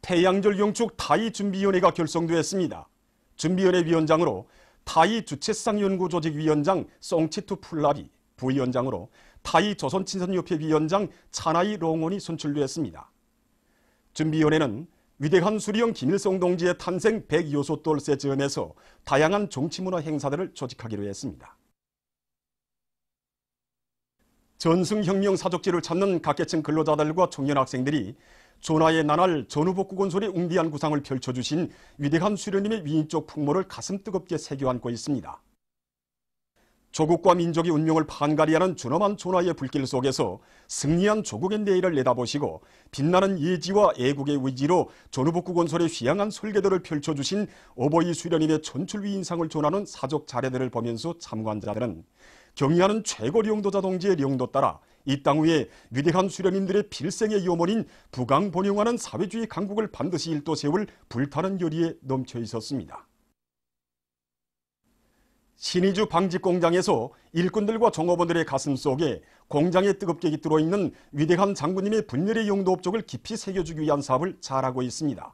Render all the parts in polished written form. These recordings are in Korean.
태양절 영축 타이준비위원회가 결성되었습니다. 준비위원회 위원장으로 타이주체상연구조직위원장 송치투 풀라비, 부위원장으로 타이조선친선협회 위원장 차나이 롱원이 선출되었습니다. 준비위원회는 위대한 수리형 김일성 동지의 탄생 100여소 돌세 즈음에서 다양한 정치문화 행사들을 조직하기로 했습니다. 전승혁명 사족지를 찾는 각계층 근로자들과 청년 학생들이 전하의 나날 전후복구건설의 웅비한 구상을 펼쳐주신 위대한 수련님의 위인적 풍모를 가슴 뜨겁게 새겨안고 있습니다. 조국과 민족의 운명을 판가리 하는 준엄한 전하의 불길 속에서 승리한 조국의 내일을 내다보시고 빛나는 예지와 애국의 의지로 전후복구건설의 휘황한 설계도를 펼쳐주신 어버이 수련님의 천출위 인상을 전하는 사족 자례들을 보면서 참관자들은 경의하는 최고 령도자 동지의 령도 따라 이 땅 위에 위대한 수련님들의 필생의 요원인 부강 번영하는 사회주의 강국을 반드시 일도 세울 불타는 열의에 넘쳐 있었습니다. 신의주 방직공장에서 일꾼들과 종업원들의 가슴 속에 공장에 뜨겁게 깃들어 있는 위대한 장군님의 분열의 용도 업적을 깊이 새겨주기 위한 사업을 잘하고 있습니다.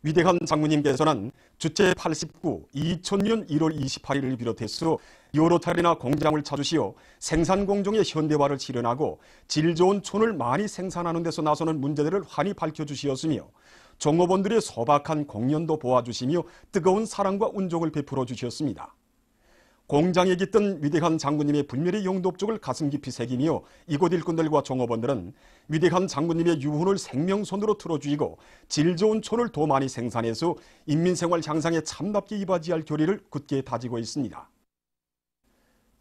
위대한 장군님께서는 주체 89, 2000년 1월 28일을 비롯해서 여러 차례나 공장을 찾으시어 생산공정의 현대화를 실현하고 질 좋은 촌을 많이 생산하는 데서 나서는 문제들을 환히 밝혀주시었으며 종업원들의 소박한 공연도 보아주시며 뜨거운 사랑과 운종을 베풀어 주셨습니다. 공장에 깃든 위대한 장군님의 불멸의 용도 업적을 가슴 깊이 새기며 이곳 일꾼들과 종업원들은 위대한 장군님의 유훈을 생명선으로 틀어주이고 질 좋은 촌을 더 많이 생산해서 인민생활 향상에 참답게 이바지할 결의를 굳게 다지고 있습니다.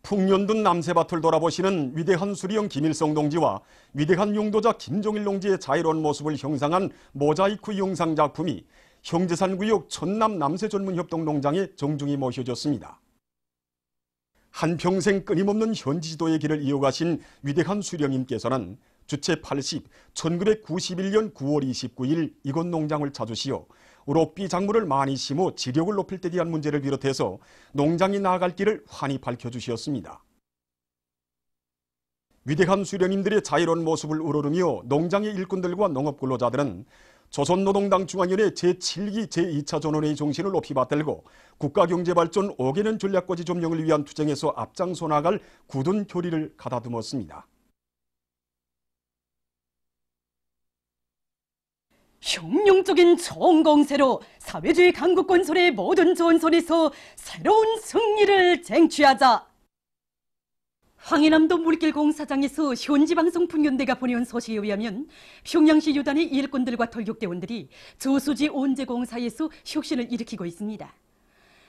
풍년둔 남새밭을 돌아보시는 위대한 수리형 김일성 동지와 위대한 용도자 김종일 동지의 자유로운 모습을 형상한 모자이크 영상 작품이 형제산구역 천남 남새전문협동농장에 정중히 모셔졌습니다. 한평생 끊임없는 현지지도의 길을 이어가신 위대한 수령님께서는 주체 80, 1991년 9월 29일 이곳 농장을 찾으시어 록비 작물을 많이 심어 지력을 높일 때 대한 문제를 비롯해서 농장이 나아갈 길을 환히 밝혀주셨습니다. 위대한 수령님들의 자유로운 모습을 우러르며 농장의 일꾼들과 농업근로자들은 조선노동당 중앙위원회 제7기 제2차 전원회의 정신을 높이 받들고 국가경제발전 5개년 전략과제 점령을 위한 투쟁에서 앞장서 나갈 굳은 결의를 가다듬었습니다. 혁명적인 총공세로 사회주의 강국 건설의 모든 전선에서 새로운 승리를 쟁취하자. 황해남도 물길공사장에서 현지방송 풍년대가 보내온 소식에 의하면 평양시 유단의 일꾼들과 돌격대원들이 저수지 온재공사에서 혁신을 일으키고 있습니다.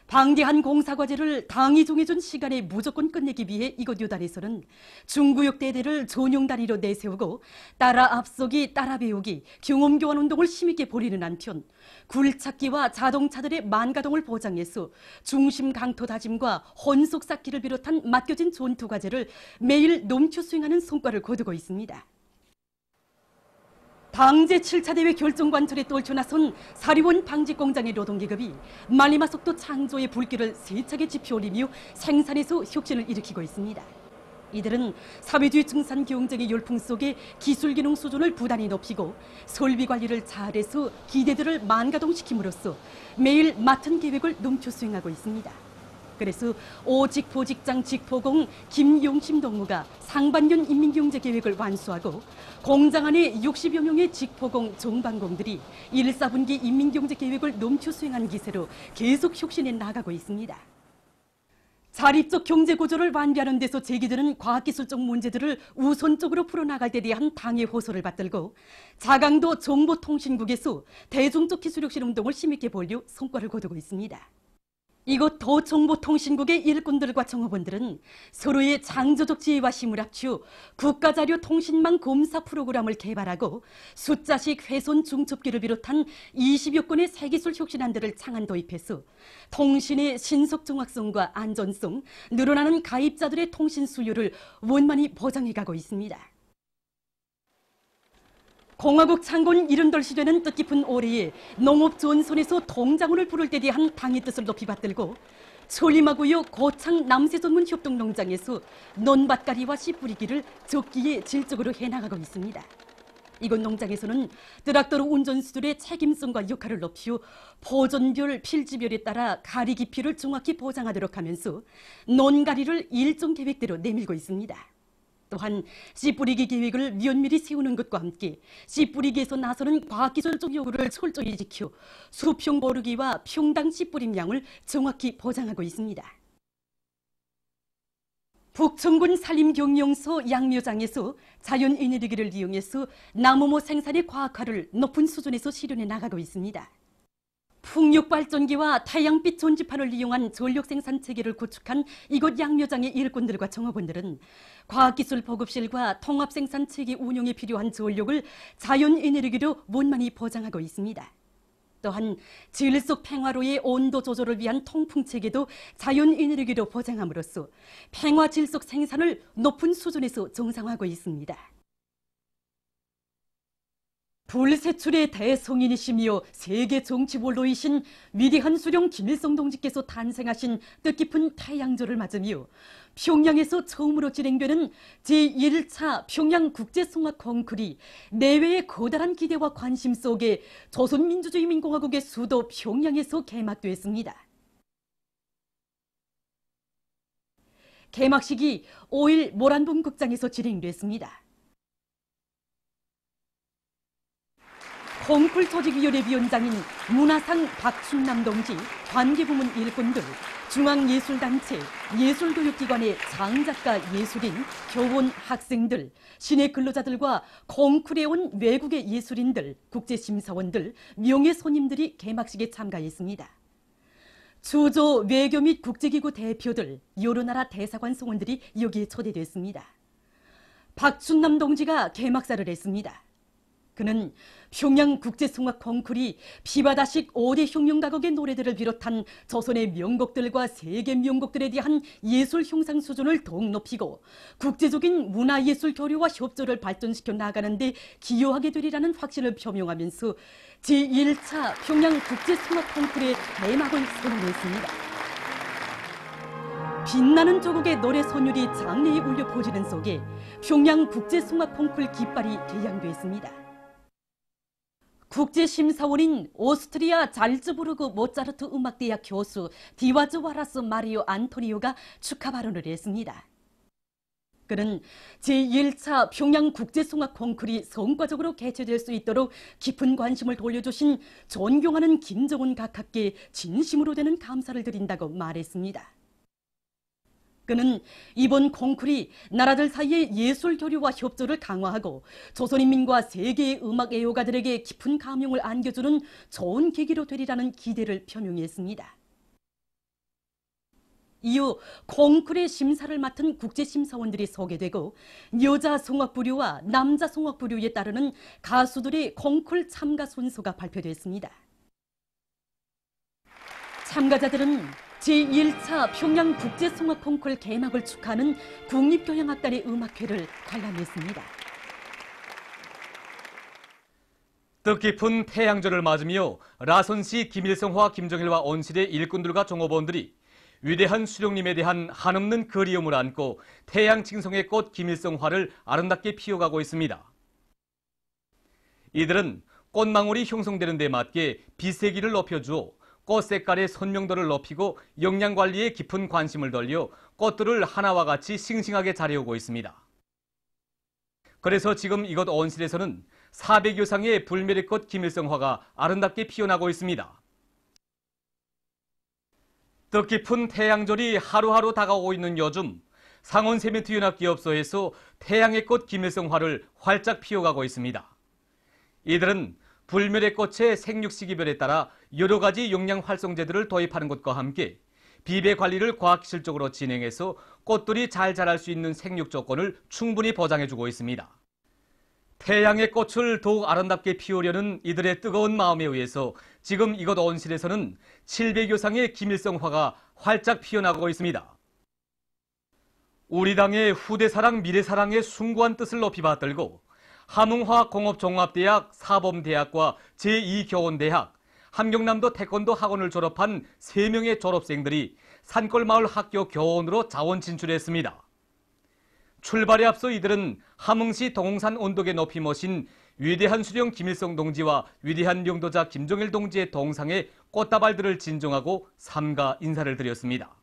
방대한 공사과제를 당이 정해준 시간에 무조건 끝내기 위해 이곳 유단에서는 중구역 대대를 전용 단위로 내세우고 따라 앞서기 따라 배우기 경험교환 운동을 힘있게 벌이는 한편 굴착기와 자동차들의 만가동을 보장해서 중심 강토 다짐과 혼속 쌓기를 비롯한 맡겨진 전투과제를 매일 넘쳐 수행하는 성과를 거두고 있습니다. 방제 7차 대회 결정관철에 떨쳐나선 사리원 방직공장의 노동계급이 말리마 속도 창조의 불길을 세차게 지펴올리며 생산에서 혁신을 일으키고 있습니다. 이들은 사회주의 증산 경쟁의 열풍 속에 기술기능 수준을 부단히 높이고 설비 관리를 잘해서 기대들을 만가동시킴으로써 매일 맡은 계획을 넘쳐 수행하고 있습니다. 그래서 오직포직장 직포공 김용심 동무가 상반년 인민경제계획을 완수하고 공장 안에 60여 명의 직포공 종반공들이 1, 4분기 인민경제계획을 넘쳐 수행하는 기세로 계속 혁신해 나가고 있습니다. 자립적 경제구조를 완비하는 데서 제기되는 과학기술적 문제들을 우선적으로 풀어나갈 때 대한 당의 호소를 받들고 자강도 정보통신국에서 대중적 기술혁신 운동을 힘있게 벌여 성과를 거두고 있습니다. 이곳 도정보통신국의 일꾼들과 정업원들은 서로의 창조적 지혜와 힘을 합쳐 국가자료 통신망 검사 프로그램을 개발하고 숫자식 훼손 중첩기를 비롯한 20여 건의 새기술 혁신안들을 창안 도입해서 통신의 신속 정확성과 안전성, 늘어나는 가입자들의 통신 수요를 원만히 보장해가고 있습니다. 공화국 창건 78시되는 뜻깊은 올해에 농업 전선에서 통장군을 부를 때 대한 당의 뜻을 높이 받들고 솔리마구역 고창 남새전문협동농장에서 논밭가리와 씨 뿌리기를 적기에 질적으로 해나가고 있습니다. 이곳 농장에서는 트랙터로 운전수들의 책임성과 역할을 높이고 보존별, 필지별에 따라 가리 깊이를 정확히 보장하도록 하면서 논가리를 일정 계획대로 내밀고 있습니다. 또한 씨 뿌리기 계획을 면밀히 세우는 것과 함께 씨 뿌리기에서 나서는 과학기술적 요구를 철저히 지켜 수평 보르기와 평당 씨 뿌림량을 정확히 보장하고 있습니다. 북천군 산림경영소 양묘장에서 자연 에너지를 이용해서 나무모 생산의 과학화를 높은 수준에서 실현해 나가고 있습니다. 풍력발전기와 태양빛 전지판을 이용한 전력 생산 체계를 구축한 이곳 양묘장의 일꾼들과 정업원들은 과학기술 보급실과 통합생산 체계 운영에 필요한 전력을 자연 에너지로 원만히 보장하고 있습니다. 또한 질속 평화로의 온도 조절을 위한 통풍 체계도 자연 에너지로 보장함으로써 평화 질속 생산을 높은 수준에서 정상화하고 있습니다. 불세출의 대성인이시며 세계 정치볼로이신 위대한 수령 김일성 동지께서 탄생하신 뜻깊은 태양절을 맞으며 평양에서 처음으로 진행되는 제1차 평양국제송악 콩쿠르이 내외의 커다란 기대와 관심 속에 조선민주주의민공화국의 수도 평양에서 개막됐습니다. 개막식이 5일 모란봉 극장에서 진행됐습니다. 콩쿨 조직위원회 위원장인 문화상 박춘남 동지, 관계부문 일꾼들, 중앙예술단체, 예술교육기관의 장작가 예술인, 교원, 학생들, 시내 근로자들과 콩쿨에 온 외국의 예술인들, 국제심사원들, 명예손님들이 개막식에 참가했습니다. 주조 외교 및 국제기구 대표들, 여러 나라 대사관 성원들이 여기에 초대됐습니다. 박춘남 동지가 개막사를 했습니다. 그는 평양국제송악 콩쿠르이 피바다식 5대 혁명가곡의 노래들을 비롯한 조선의 명곡들과 세계 명곡들에 대한 예술 형상 수준을 더욱 높이고 국제적인 문화예술 교류와 협조를 발전시켜 나가는 데 기여하게 되리라는 확신을 표명하면서 제1차 평양국제송악 콩쿠르의 개막을 선언했습니다. 빛나는 조국의 노래 선율이 장래에 울려 퍼지는 속에 평양국제송악 콩쿠르 깃발이 개양됐습니다. 국제심사원인 오스트리아 잘츠부르크 모차르트 음악대학 교수 디와즈 와라스 마리오 안토니오가 축하 발언을 했습니다. 그는 제1차 평양국제송악 콩쿠르이 성과적으로 개최될 수 있도록 깊은 관심을 돌려주신 존경하는 김정은 각하께 진심으로 되는 감사를 드린다고 말했습니다. 그는 이번 콩쿠르이 나라들 사이의 예술 교류와 협조를 강화하고 조선인민과 세계의 음악 애호가들에게 깊은 감명을 안겨주는 좋은 계기로 되리라는 기대를 표명했습니다. 이후 콩쿠르의 심사를 맡은 국제심사원들이 소개되고 여자 송악부류와 남자 송악부류에 따르는 가수들의 콩쿠르 참가 순서가 발표됐습니다. 참가자들은 제1차 평양국제송악 콩쿠르 개막을 축하하는 국립교향악단의 음악회를 관람했습니다. 뜻깊은 태양절을 맞으며 라선시 김일성화, 김정일화 온실의 일꾼들과 종업원들이 위대한 수령님에 대한 한없는 그리움을 안고 태양 칭송의 꽃 김일성화를 아름답게 피워가고 있습니다. 이들은 꽃망울이 형성되는 데 맞게 빛세기를 높여주어 꽃 색깔의 선명도를 높이고 영양관리에 깊은 관심을 돌려 꽃들을 하나와 같이 싱싱하게 자리우고 있습니다. 그래서 지금 이곳 온실에서는 400여 상의 불멸의꽃 김일성화가 아름답게 피어나고 있습니다. 뜻깊은 태양절이 하루하루 다가오고 있는 요즘 상원세멘트연합기업소에서 태양의 꽃 김일성화를 활짝 피워가고 있습니다. 이들은 불멸의 꽃의 생육 시기별에 따라 여러 가지 영양 활성제들을 도입하는 것과 함께 비배 관리를 과학기술적으로 진행해서 꽃들이 잘 자랄 수 있는 생육 조건을 충분히 보장해주고 있습니다. 태양의 꽃을 더욱 아름답게 피우려는 이들의 뜨거운 마음에 의해서 지금 이곳 온실에서는 700여 상의 김일성화가 활짝 피어나고 있습니다. 우리 당의 후대사랑 미래사랑의 숭고한 뜻을 높이 받들고 함흥화공업종합대학 사범대학과 제2교원대학, 함경남도 태권도 학원을 졸업한 3명의 졸업생들이 산골마을 학교 교원으로 자원 진출했습니다. 출발에 앞서 이들은 함흥시 동홍산 언덕에 높이 모신 위대한 수령 김일성 동지와 위대한 용도자 김종일 동지의 동상에 꽃다발들을 진정하고 삼가 인사를 드렸습니다.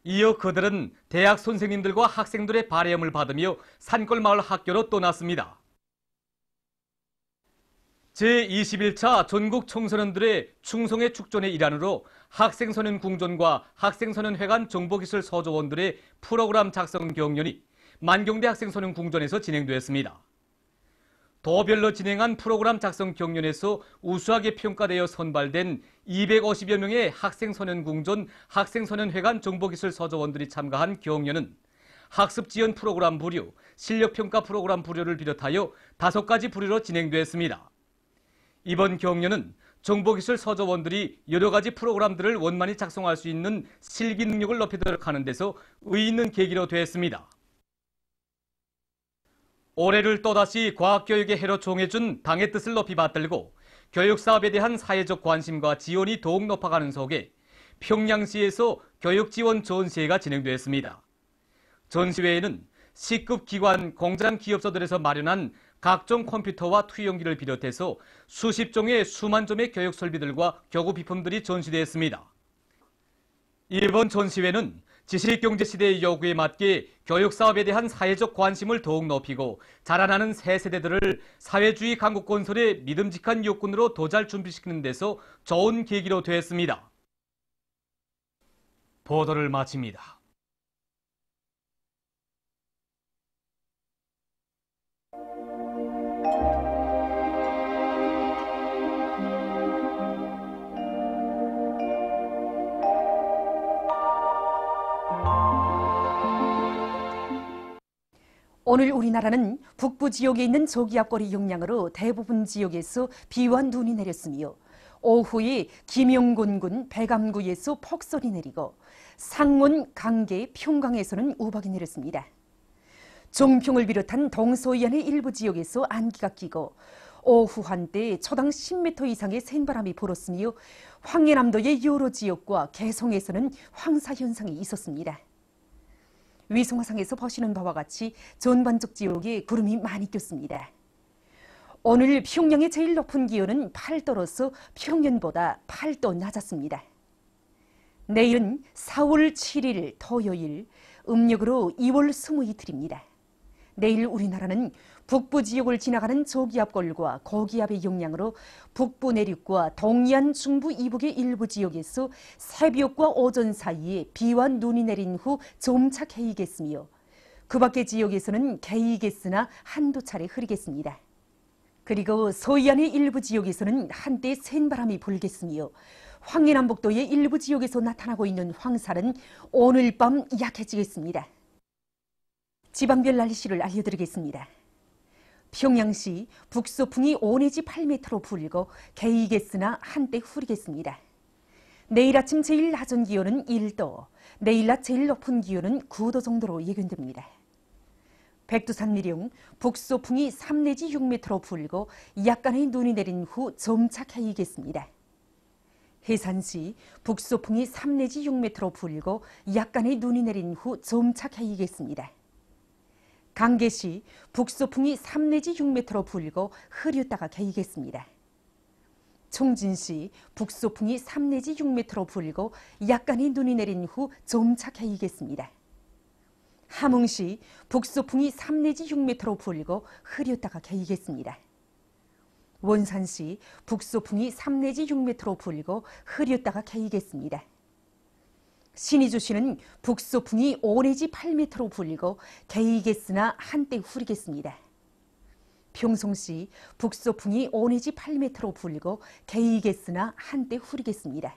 이어 그들은 대학 선생님들과 학생들의 발혜음을 받으며 산골마을 학교로 떠났습니다. 제21차 전국 청소년들의 충성의 축전의 일환으로 학생소년궁전과 학생소년회관 정보기술 서조원들의 프로그램 작성 경연이 만경대 학생소년궁전에서 진행되었습니다. 도별로 진행한 프로그램 작성 경연에서 우수하게 평가되어 선발된 250여 명의 학생소년궁전, 학생소년회관 정보기술 서조원들이 참가한 경연은 학습지원 프로그램 부류, 실력평가 프로그램 부류를 비롯하여 5가지 부류로 진행되었습니다. 이번 경연은 정보기술 서조원들이 여러 가지 프로그램들을 원만히 작성할 수 있는 실기 능력을 높이도록 하는 데서 의의 있는 계기로 되었습니다. 올해를 또다시 과학교육의 해로 정해준 당의 뜻을 높이 받들고 교육사업에 대한 사회적 관심과 지원이 더욱 높아가는 속에 평양시에서 교육지원 전시회가 진행되었습니다. 전시회에는 C급 기관, 공장, 기업소들에서 마련한 각종 컴퓨터와 투영기를 비롯해서 수십 종의 수만 점의 교육 설비들과 교구 비품들이 전시되었습니다. 이번 전시회는 지식경제 시대의 요구에 맞게 교육사업에 대한 사회적 관심을 더욱 높이고 자라나는 새 세대들을 사회주의 강국 건설의 믿음직한 육군으로 더 잘 준비시키는 데서 좋은 계기로 되었습니다. 보도를 마칩니다. 오늘 우리나라는 북부 지역에 있는 저기압거리 영향으로 대부분 지역에서 비와 눈이 내렸으며 오후에 김영곤군 백암구에서 폭설이 내리고 상원, 강계, 평강에서는 우박이 내렸습니다. 종평을 비롯한 동서해안의 일부 지역에서 안개가 끼고 오후 한때 초당 10m 이상의 센바람이 불었으며 황해남도의 여러 지역과 개성에서는 황사현상이 있었습니다. 위성화상에서 보시는 바와 같이 전반적 지역에 구름이 많이 꼈습니다. 오늘 평양의 제일 높은 기온은 8도로서 평년보다 8도 낮았습니다. 내일은 4월 7일 토요일, 음력으로 2월 20이틀입니다. 내일 우리나라는 북부 지역을 지나가는 저기압골과 고기압의 영향으로 북부 내륙과 동해안 중부 이북의 일부 지역에서 새벽과 오전 사이에 비와 눈이 내린 후 점차 개이겠으며 그 밖의 지역에서는 개이겠으나 한두 차례 흐리겠습니다. 그리고 서해안의 일부 지역에서는 한때 센 바람이 불겠으며 황해남북도의 일부 지역에서 나타나고 있는 황사는 오늘 밤 약해지겠습니다. 지방별 날씨를 알려드리겠습니다. 평양시 북서풍이 5 내지 8m로 불고 개이겠으나 한때 흐리겠습니다. 내일 아침 제일 낮은 기온은 1도, 내일 낮 제일 높은 기온은 9도 정도로 예견됩니다. 백두산미령 북서풍이 3 내지 6m로 불고 약간의 눈이 내린 후 점차 개이겠습니다. 해산시 북서풍이 3 내지 6m로 불고 약간의 눈이 내린 후 점차 개이겠습니다. 강계시 북서풍이 3 내지 6m로 불고 흐렸다가 개이겠습니다. 총진시 북서풍이 3 내지 6m로 불고 약간의 눈이 내린 후 점차 개이겠습니다. 함흥시 북서풍이 3 내지 6m로 불고 흐렸다가 개이겠습니다. 원산시 북서풍이 3 내지 6m로 불고 흐렸다가 개이겠습니다. 신의주시는 북서풍이 5 내지 8m로 불고 개이겠으나 한때 흐리겠습니다. 평송시 북서풍이 5 내지 8m로 불고 개이겠으나 한때 흐리겠습니다.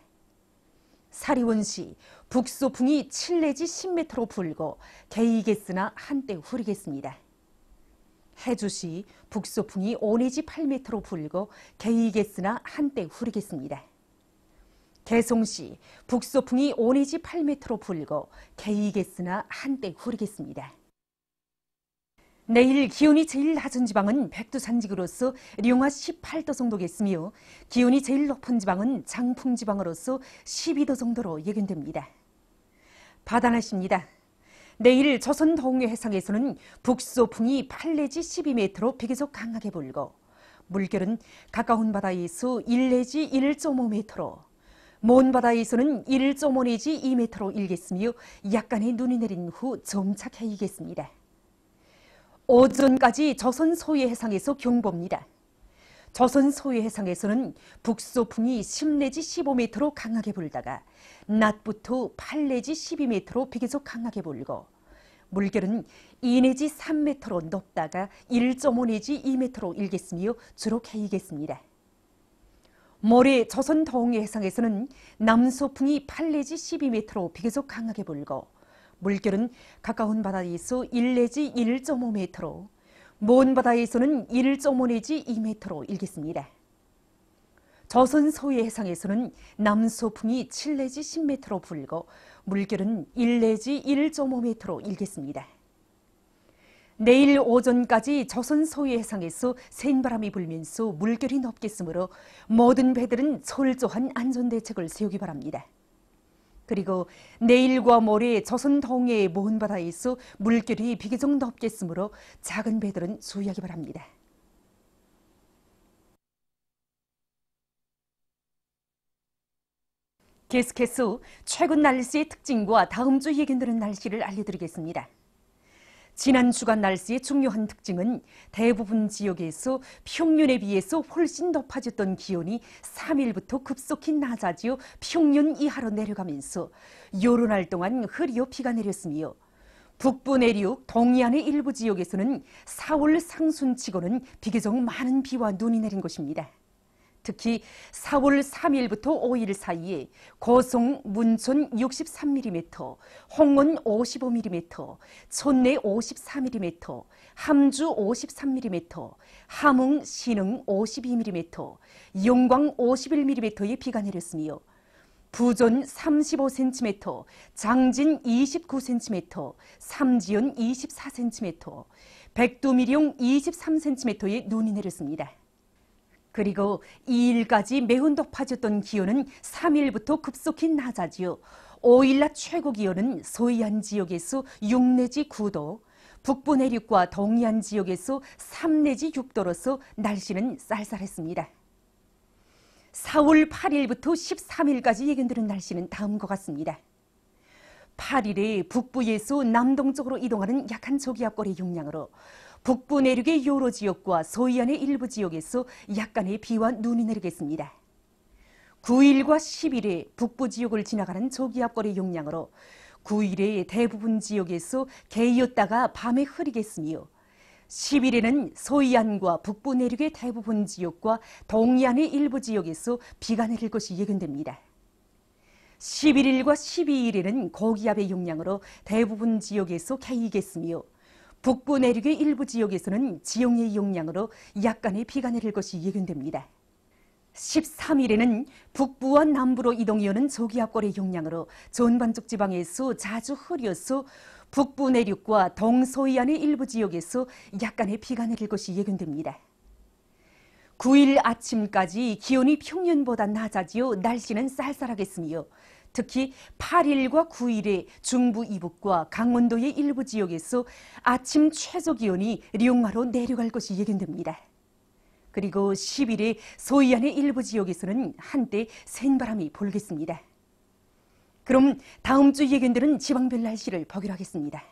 사리원시 북서풍이 7 내지 10m로 불고 개이겠으나 한때 흐리겠습니다. 해주시 북서풍이 5 내지 8m로 불고 개이겠으나 한때 흐리겠습니다. 개송시 북서풍이 5 내지 8m로 불고 개이겠으나 한때 흐리겠습니다. 내일 기온이 제일 낮은 지방은 백두산지구로서 령화 18도 정도겠으며 기온이 제일 높은 지방은 장풍지방으로서 12도 정도로 예견됩니다. 바다 날씨입니다. 내일 조선 동해 해상에서는 북소풍이 8 내지 12m로 비교적 강하게 불고 물결은 가까운 바다에서 1 내지 1.5m로 먼 바다에서는 1.5 내지 2m로 일겠으며 약간의 눈이 내린 후 점차 개이겠습니다. 오전까지 조선 소해 해상에서 경보입니다. 조선 소해 해상에서는 북소풍이 10 내지 15m로 강하게 불다가 낮부터 8 내지 12m로 비교적 강하게 불고 물결은 2 내지 3m로 높다가 1.5 내지 2m로 일겠으며 주로 개이겠습니다. 모레 조선 동해 해상에서는 남소풍이 8 내지 12m로 비교적 강하게 불고 물결은 가까운 바다에서 1 내지 1.5m로 먼 바다에서는 1.5 내지 2m로 일겠습니다. 조선 소해 해상에서는 남소풍이 7 내지 10m로 불고 물결은 1 내지 1.5m로 일겠습니다. 내일 오전까지 조선 소해 해상에서 센바람이 불면서 물결이 높겠으므로 모든 배들은 철저한 안전대책을 세우기 바랍니다. 그리고 내일과 모레 조선 동해의 먼 바다에서 물결이 비교적 높겠으므로 작은 배들은 주의하기 바랍니다. 계속해서 최근 날씨의 특징과 다음 주 예견되는 날씨를 알려드리겠습니다. 지난 주간 날씨의 중요한 특징은 대부분 지역에서 평년에 비해서 훨씬 높아졌던 기온이 3일부터 급속히 낮아지어 평년 이하로 내려가면서 여론할 동안 흐리어 비가 내렸으며 북부 내륙 동해안의 일부 지역에서는 4월 상순치고는 비교적 많은 비와 눈이 내린 곳입니다. 특히 4월 3일부터 5일 사이에 고성, 문천 63mm, 홍원 55mm, 촌내 54mm, 함주 53mm, 함흥, 신흥 52mm, 영광 51mm의 비가 내렸으며 부전 35cm, 장진 29cm, 삼지연 24cm, 백두미령 23cm의 눈이 내렸습니다. 그리고 2일까지 매우 높아졌던 기온은 3일부터 급속히 낮아지어 5일 낮 최고 기온은 서해안 지역에서 6 내지 9도, 북부 내륙과 동해안 지역에서 3 내지 6도로서 날씨는 쌀쌀했습니다. 4월 8일부터 13일까지 예견되는 날씨는 다음과 같습니다. 8일에 북부에서 남동쪽으로 이동하는 약한 저기압골의 영향으로 북부 내륙의 여러 지역과 서해안의 일부 지역에서 약간의 비와 눈이 내리겠습니다. 9일과 10일에 북부 지역을 지나가는 저기압골의 영향으로 9일에 대부분 지역에서 개였다가 밤에 흐리겠으며 10일에는 서해안과 북부 내륙의 대부분 지역과 동해안의 일부 지역에서 비가 내릴 것이 예견됩니다. 11일과 12일에는 고기압의 영향으로 대부분 지역에서 개이겠으며 북부 내륙의 일부 지역에서는 지형의 영향으로 약간의 비가 내릴 것이 예견됩니다. 13일에는 북부와 남부로 이동해오는 저기압골의 영향으로 전반적 지방에서 자주 흐려서 북부 내륙과 동서해안의 일부 지역에서 약간의 비가 내릴 것이 예견됩니다. 9일 아침까지 기온이 평년보다 낮아지어 날씨는 쌀쌀하겠으며 특히 8일과 9일에 중부 이북과 강원도의 일부 지역에서 아침 최저 기온이 영하로 내려갈 것이 예견됩니다. 그리고 10일에 서해안의 일부 지역에서는 한때 센 바람이 불겠습니다. 그럼 다음 주 예견되는 지방별 날씨를 보기로 하겠습니다.